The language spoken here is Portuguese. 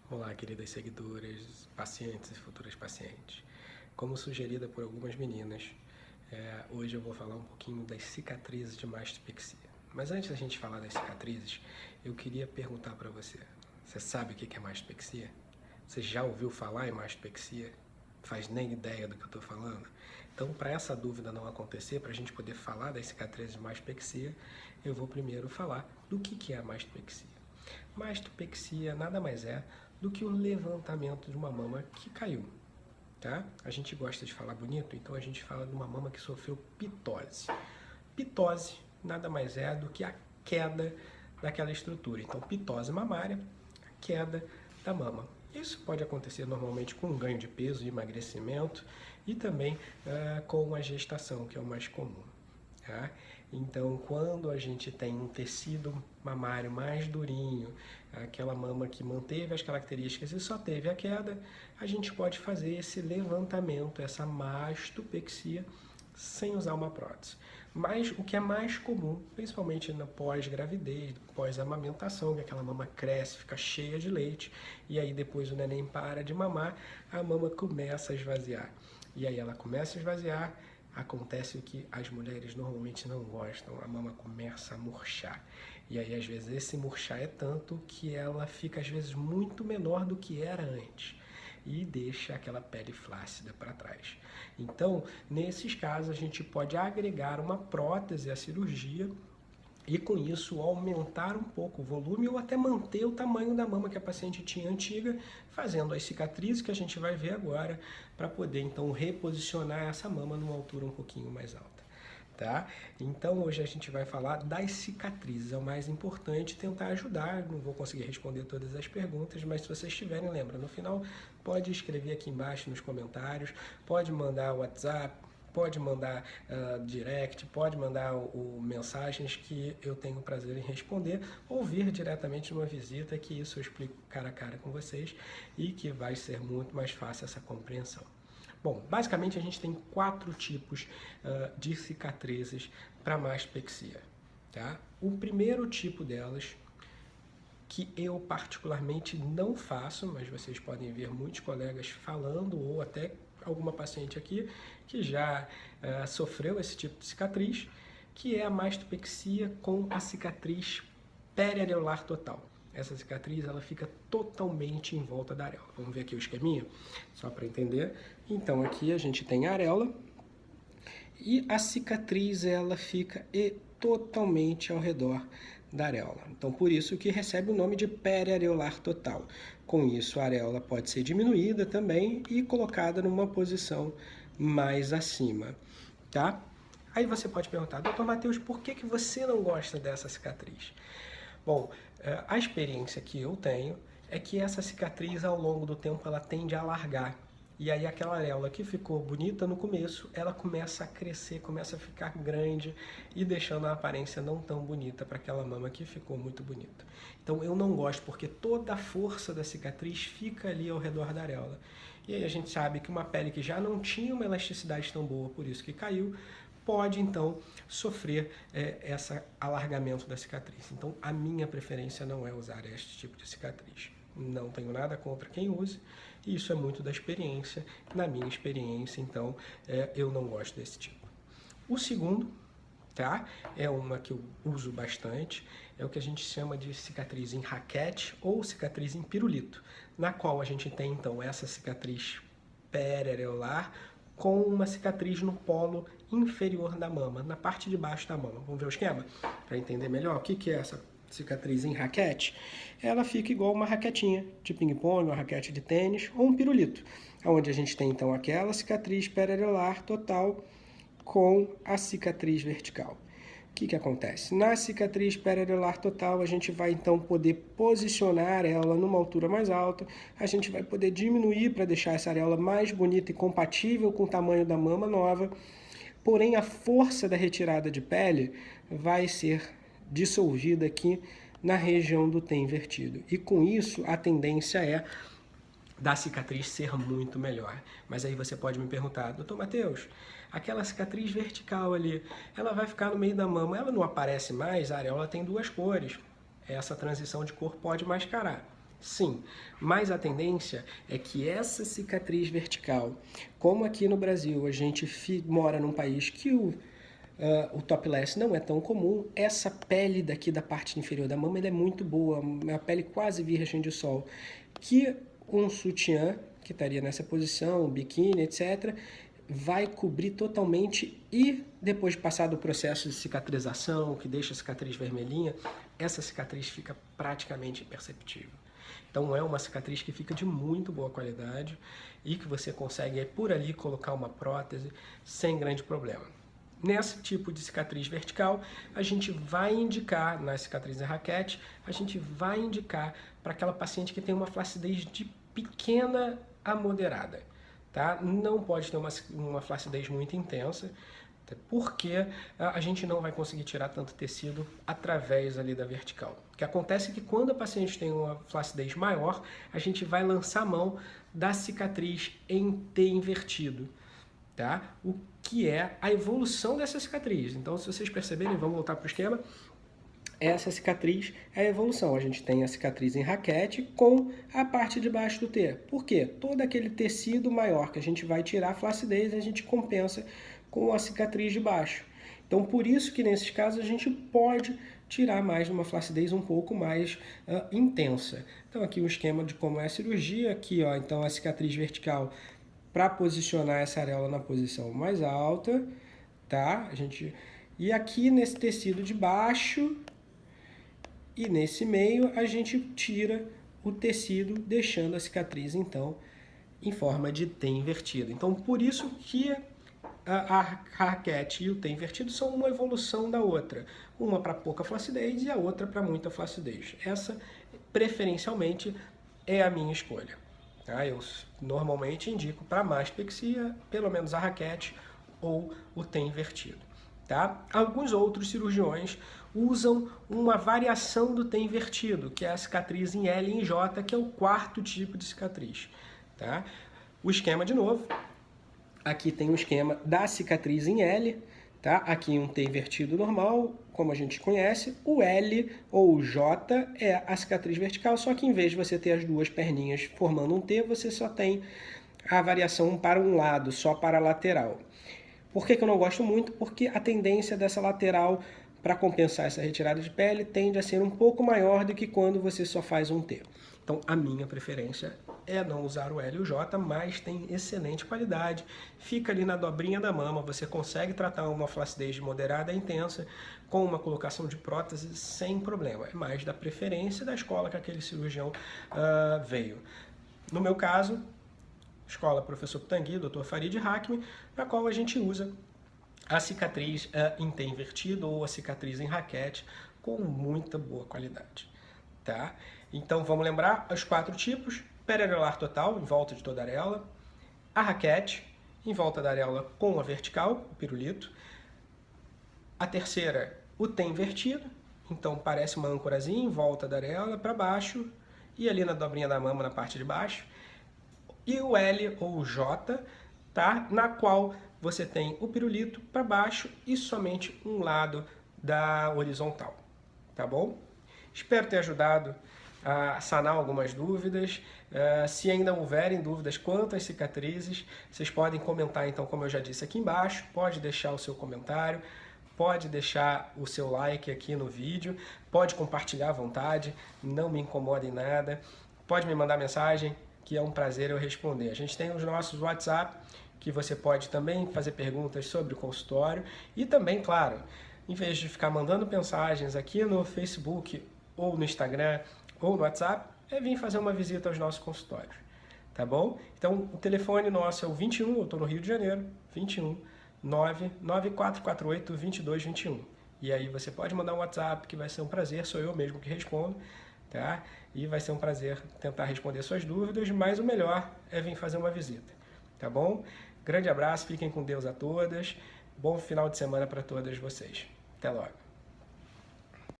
Olá, queridas seguidoras, pacientes e futuras pacientes. Como sugerida por algumas meninas, hoje eu vou falar um pouquinho das cicatrizes de mastopexia. Mas antes da gente falar das cicatrizes, eu queria perguntar para você. Você sabe o que é mastopexia? Você já ouviu falar em mastopexia? Faz nem ideia do que eu estou falando? Então, para essa dúvida não acontecer, para a gente poder falar das cicatrizes de mastopexia, eu vou primeiro falar do que é a mastopexia. Mastopexia nada mais é do que o levantamento de uma mama que caiu, tá? A gente gosta de falar bonito, então a gente fala de uma mama que sofreu pitose. Pitose nada mais é do que a queda daquela estrutura. Então, pitose mamária, queda da mama. Isso pode acontecer normalmente com ganho de peso e emagrecimento e também com a gestação, que é o mais comum. Tá? Então, quando a gente tem um tecido mamário mais durinho, aquela mama que manteve as características e só teve a queda, a gente pode fazer esse levantamento, essa mastopexia, sem usar uma prótese. Mas o que é mais comum, principalmente na pós-gravidez, pós-amamentação, que aquela mama cresce, fica cheia de leite, e aí depois o neném para de mamar, a mama começa a esvaziar. E aí ela começa a esvaziar, acontece o que as mulheres normalmente não gostam, a mama começa a murchar. E aí, às vezes, esse murchar é tanto que ela fica, às vezes, muito menor do que era antes e deixa aquela pele flácida para trás. Então, nesses casos, a gente pode agregar uma prótese à cirurgia e com isso aumentar um pouco o volume ou até manter o tamanho da mama que a paciente tinha antiga, fazendo as cicatrizes que a gente vai ver agora, para poder então reposicionar essa mama numa altura um pouquinho mais alta. Tá? Então hoje a gente vai falar das cicatrizes, é o mais importante, tentar ajudar. Não vou conseguir responder todas as perguntas, mas se vocês tiverem, lembra, no final pode escrever aqui embaixo nos comentários, pode mandar o WhatsApp, pode mandar direct, pode mandar mensagens que eu tenho prazer em responder, ou vir diretamente numa visita, que isso eu explico cara a cara com vocês e que vai ser muito mais fácil essa compreensão. Bom, basicamente a gente tem 4 tipos de cicatrizes para mastopexia. Tá? O primeiro tipo delas, que eu particularmente não faço, mas vocês podem ver muitos colegas falando, ou até alguma paciente aqui que já sofreu esse tipo de cicatriz, que é a mastopexia com a cicatriz periareolar total. Essa cicatriz ela fica totalmente em volta da areola. Vamos ver aqui o esqueminha, só para entender. Então aqui a gente tem a areola e a cicatriz ela fica totalmente ao redor da areola. Então por isso que recebe o nome de periareolar total. Com isso a areola pode ser diminuída também e colocada numa posição mais acima, tá? Aí você pode perguntar, doutor Matheus, por que você não gosta dessa cicatriz? Bom, a experiência que eu tenho é que essa cicatriz, ao longo do tempo, ela tende a alargar. E aí aquela areola que ficou bonita no começo, ela começa a crescer, começa a ficar grande e deixando a aparência não tão bonita para aquela mama que ficou muito bonita. Então eu não gosto porque toda a força da cicatriz fica ali ao redor da areola. E aí a gente sabe que uma pele que já não tinha uma elasticidade tão boa, por isso que caiu, pode então sofrer esse alargamento da cicatriz. Então a minha preferência não é usar este tipo de cicatriz. Não tenho nada contra quem use, e isso é muito da experiência. Na minha experiência, então, eu não gosto desse tipo. O segundo, tá? É uma que eu uso bastante, é o que a gente chama de cicatriz em raquete ou cicatriz em pirulito, na qual a gente tem então essa cicatriz periareolar com uma cicatriz no polo inferior da mama, na parte de baixo da mama. Vamos ver o esquema? Para entender melhor o que é essa cicatriz em raquete? Ela fica igual uma raquetinha de ping-pong, uma raquete de tênis ou um pirulito, onde a gente tem então aquela cicatriz periareolar total com a cicatriz vertical. O que acontece? Na cicatriz periareolar total, a gente vai então poder posicionar a areola numa altura mais alta, a gente vai poder diminuir para deixar essa areola mais bonita e compatível com o tamanho da mama nova, porém a força da retirada de pele vai ser dissolvida aqui na região do T invertido. E com isso, a tendência é da cicatriz ser muito melhor. Mas aí você pode me perguntar, doutor Matheus, aquela cicatriz vertical ali, ela vai ficar no meio da mama, ela não aparece mais? A areola tem 2 cores. Essa transição de cor pode mascarar. Sim, mas a tendência é que essa cicatriz vertical, como aqui no Brasil a gente mora num país que o topless não é tão comum, essa pele daqui da parte inferior da mama é muito boa, uma pele quase virgem de sol, que um sutiã, que estaria nessa posição, biquíni, etc., vai cobrir totalmente e depois de passar do processo de cicatrização, que deixa a cicatriz vermelhinha, essa cicatriz fica praticamente imperceptível. Então é uma cicatriz que fica de muito boa qualidade e que você consegue por ali colocar uma prótese sem grande problema. Nesse tipo de cicatriz vertical, a gente vai indicar, na cicatriz em raquete, a gente vai indicar para aquela paciente que tem uma flacidez de pequena a moderada. Tá? Não pode ter uma flacidez muito intensa, porque a gente não vai conseguir tirar tanto tecido através ali da vertical. O que acontece é que quando a paciente tem uma flacidez maior, a gente vai lançar a mão da cicatriz em T invertido, tá? O que é a evolução dessa cicatriz. Então, se vocês perceberem, vamos voltar para o esquema, essa cicatriz é a evolução. A gente tem a cicatriz em raquete com a parte de baixo do T. Por quê? Todo aquele tecido maior que a gente vai tirar a flacidez, a gente compensa com a cicatriz de baixo. Então, por isso que nesses casos a gente pode tirar mais uma flacidez um pouco mais intensa. Então, aqui o esquema de como é a cirurgia. Aqui, ó, então a cicatriz vertical para posicionar essa areola na posição mais alta, tá? E aqui nesse tecido de baixo e nesse meio a gente tira o tecido, deixando a então em forma de T invertido. Então, por isso que a raquete e o T invertido são uma evolução da outra. Uma para pouca flacidez e a outra para muita flacidez. Essa, preferencialmente, é a minha escolha. Tá? Eu normalmente indico para mastopexia, pelo menos a raquete ou o T invertido. Tá? Alguns outros cirurgiões usam uma variação do T invertido, que é a cicatriz em L e em J, que é o quarto tipo de cicatriz. Tá? O esquema, de novo, aqui tem um esquema da cicatriz em L, tá? Aqui um T invertido normal, como a gente conhece. O L ou o J é a cicatriz vertical, só que em vez de você ter as duas perninhas formando um T, você só tem a variação para um lado, só para a lateral. Por que eu não gosto muito? Porque a tendência dessa lateral para compensar essa retirada de pele tende a ser um pouco maior do que quando você só faz um T. Então, a minha preferência é não usar o L e o J, mas tem excelente qualidade. Fica ali na dobrinha da mama, você consegue tratar uma flacidez de moderada a intensa com uma colocação de prótese sem problema. É mais da preferência da escola que aquele cirurgião veio. No meu caso, escola Professor Pitangui, Dr. Farid Hakmi, na qual a gente usa a cicatriz em T invertido ou a cicatriz em raquete com muita boa qualidade. Tá? Então vamos lembrar os 4 tipos: periareolar total, em volta de toda a areola; a raquete, em volta da areola com a vertical, o pirulito; a terceira, o T invertido, então parece uma âncorazinha em volta da areola para baixo e ali na dobrinha da mama na parte de baixo; e o L ou o J, tá? Na qual você tem o pirulito para baixo e somente um lado da horizontal, tá bom? Espero ter ajudado a sanar algumas dúvidas. Se ainda houverem dúvidas quanto às cicatrizes, vocês podem comentar, então, como eu já disse aqui embaixo, pode deixar o seu comentário, pode deixar o seu like aqui no vídeo, pode compartilhar à vontade, não me incomoda em nada, pode me mandar mensagem, que é um prazer eu responder. A gente tem os nossos WhatsApp, que você pode também fazer perguntas sobre o consultório, e também, claro, em vez de ficar mandando mensagens aqui no Facebook ou no Instagram ou no WhatsApp, é vir fazer uma visita aos nossos consultórios, tá bom? Então, o telefone nosso é o 21, eu estou no Rio de Janeiro, 21 99448 2221. E aí você pode mandar um WhatsApp, que vai ser um prazer, sou eu mesmo que respondo, tá? E vai ser um prazer tentar responder suas dúvidas, mas o melhor é vir fazer uma visita, tá bom? Grande abraço, fiquem com Deus a todas, bom final de semana para todas vocês. Até logo.